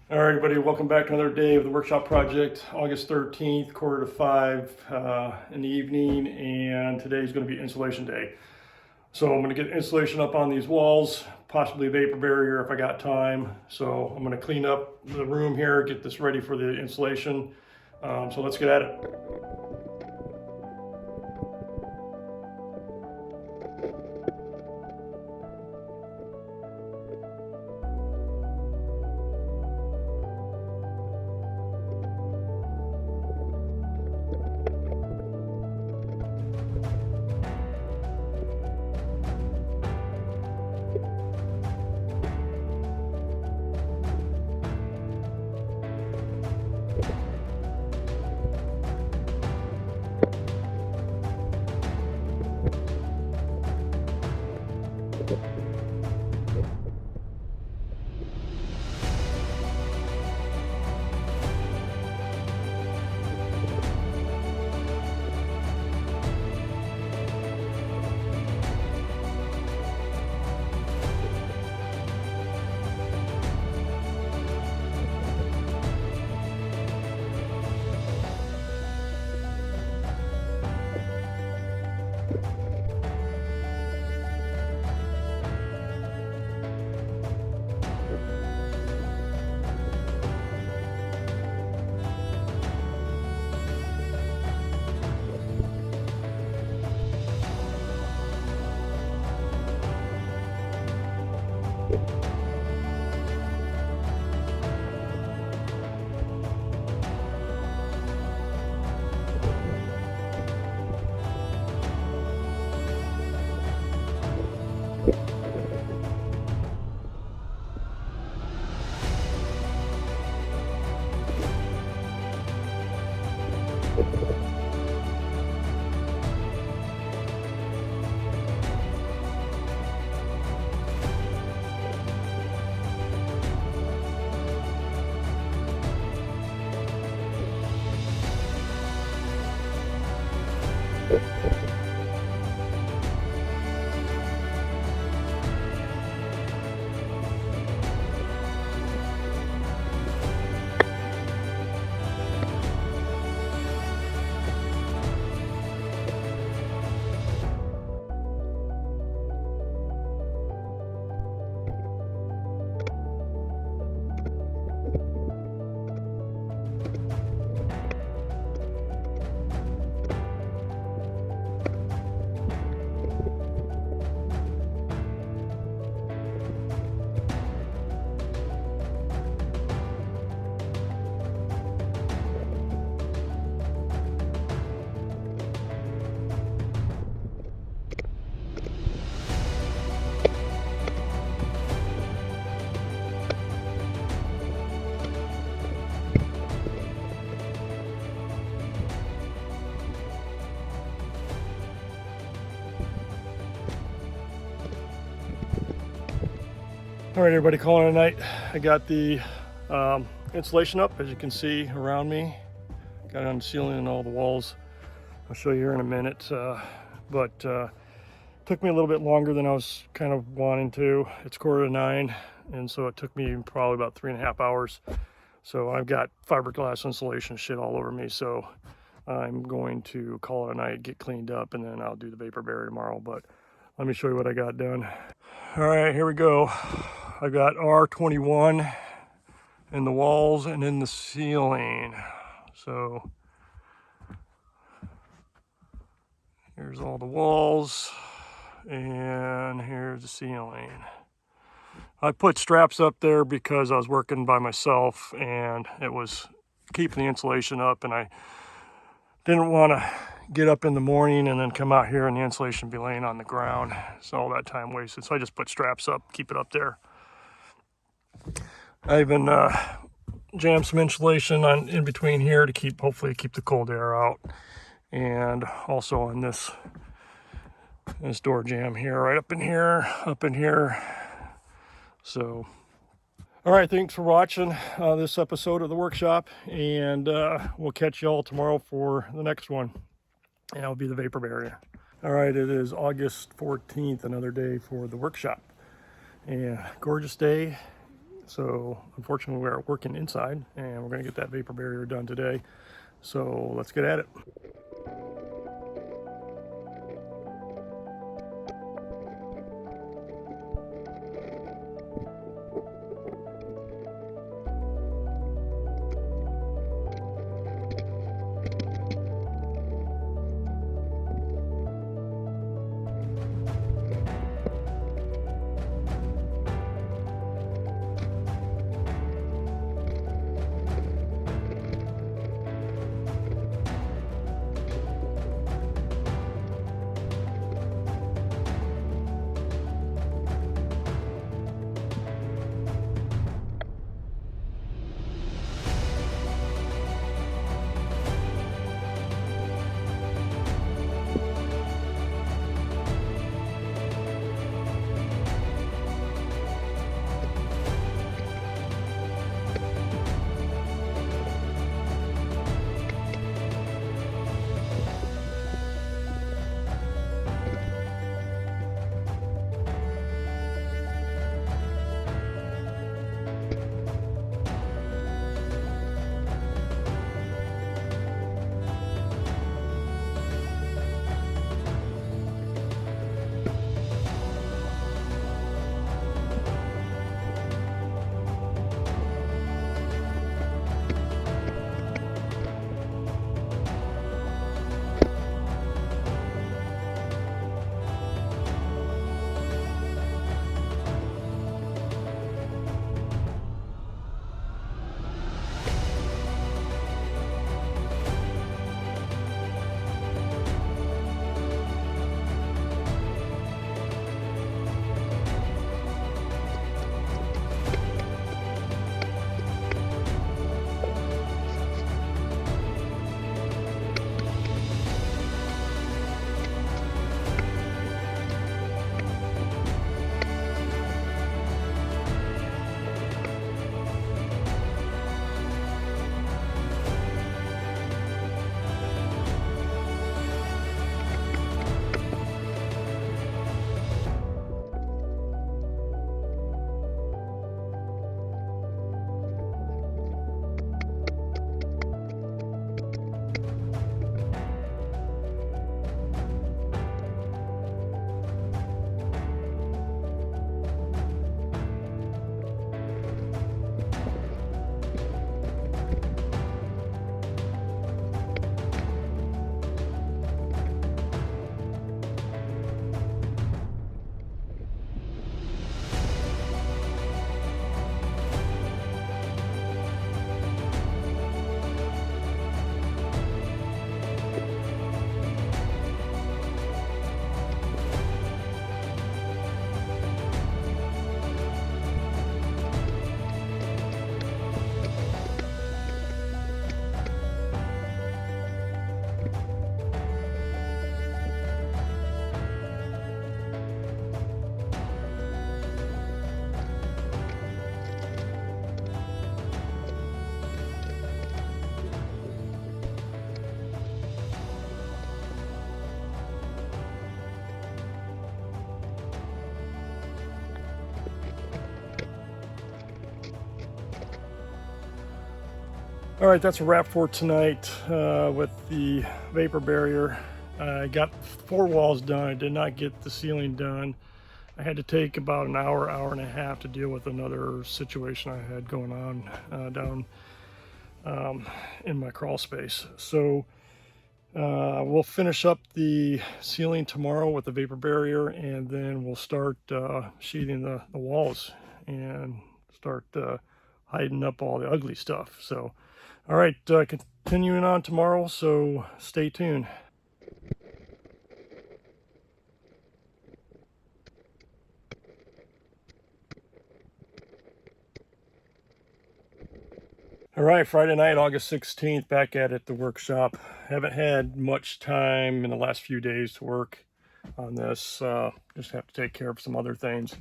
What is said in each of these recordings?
All right, everybody, welcome back to another day of the workshop project, August 13th, quarter to 5 in the evening, and today is going to be insulation day. So I'm going to get insulation up on these walls, possibly vapor barrier if I got time. So I'm going to clean up the room here, get this ready for the insulation. So let's get at it. All right, everybody, calling it a night. I got the insulation up, as you can see around me. Got it on the ceiling and all the walls. I'll show you here in a minute. But took me a little bit longer than I was kind of wanting to. It's quarter to 9, and so it took me probably about 3.5 hours. So I've got fiberglass insulation shit all over me. So I'm going to call it a night, get cleaned up, and then I'll do the vapor barrier tomorrow. But let me show you what I got done. All right, here we go. I got R21 in the walls and in the ceiling. So here's all the walls and here's the ceiling. I put straps up there because I was working by myself and it was keeping the insulation up, and I didn't want to get up in the morning and then come out here and the insulation be laying on the ground. So all that time wasted. So I just put straps up, keep it up there. I even jammed some insulation on in between here to hopefully keep the cold air out, and also on this door jamb here, right up in here. So, all right, thanks for watching this episode of the workshop, and we'll catch you all tomorrow for the next one, and it'll be the vapor barrier. All right, it is August 14th, another day for the workshop, and gorgeous day. So unfortunately we are working inside, and we're going to get that vapor barrier done today. So let's get at it. All right, that's a wrap for tonight with the vapor barrier. I got 4 walls done. I did not get the ceiling done. I had to take about an hour, hour and a half to deal with another situation I had going on down in my crawl space. So we'll finish up the ceiling tomorrow with the vapor barrier, and then we'll start sheathing the walls and start hiding up all the ugly stuff. So, all right, continuing on tomorrow, so stay tuned. All right, Friday night, August 16th, back at the workshop. Haven't had much time in the last few days to work on this. Just have to take care of some other things.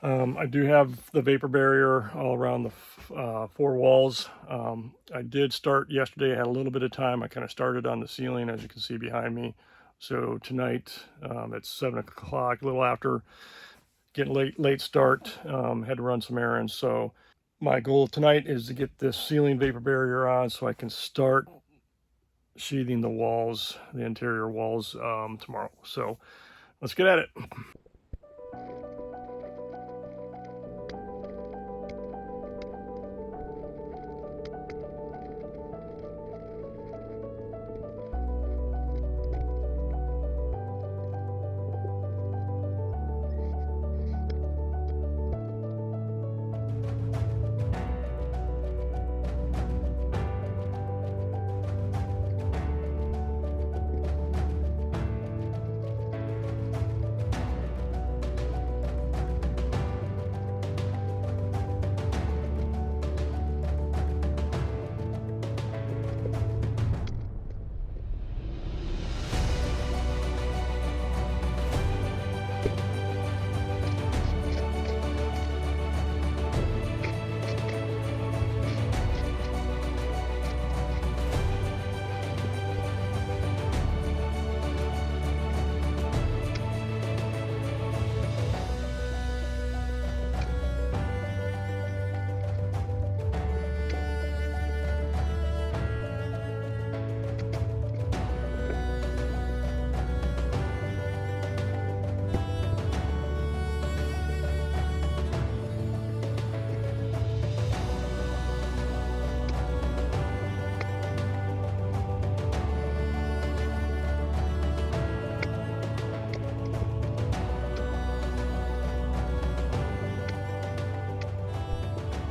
I do have the vapor barrier all around the 4 walls. I did start yesterday. I had a little bit of time. I kind of started on the ceiling, as you can see behind me. So tonight, it's 7 o'clock, a little after. getting late start. Had to run some errands. So my goal tonight is to get this ceiling vapor barrier on so I can start sheathing the walls, the interior walls, tomorrow. So let's get at it.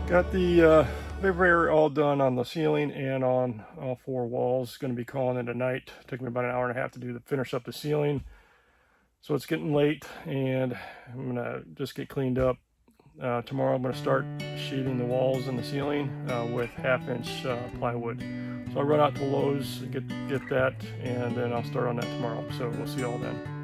Got the vapor barrier all done on the ceiling and on all 4 walls. Going to be calling it a night. Took me about an hour and a half to finish up the ceiling. So it's getting late, and I'm gonna just get cleaned up. Tomorrow I'm gonna start sheathing the walls and the ceiling with 1/2-inch plywood. So I'll run out to Lowe's, get that, and then I'll start on that tomorrow. So we'll see you all then.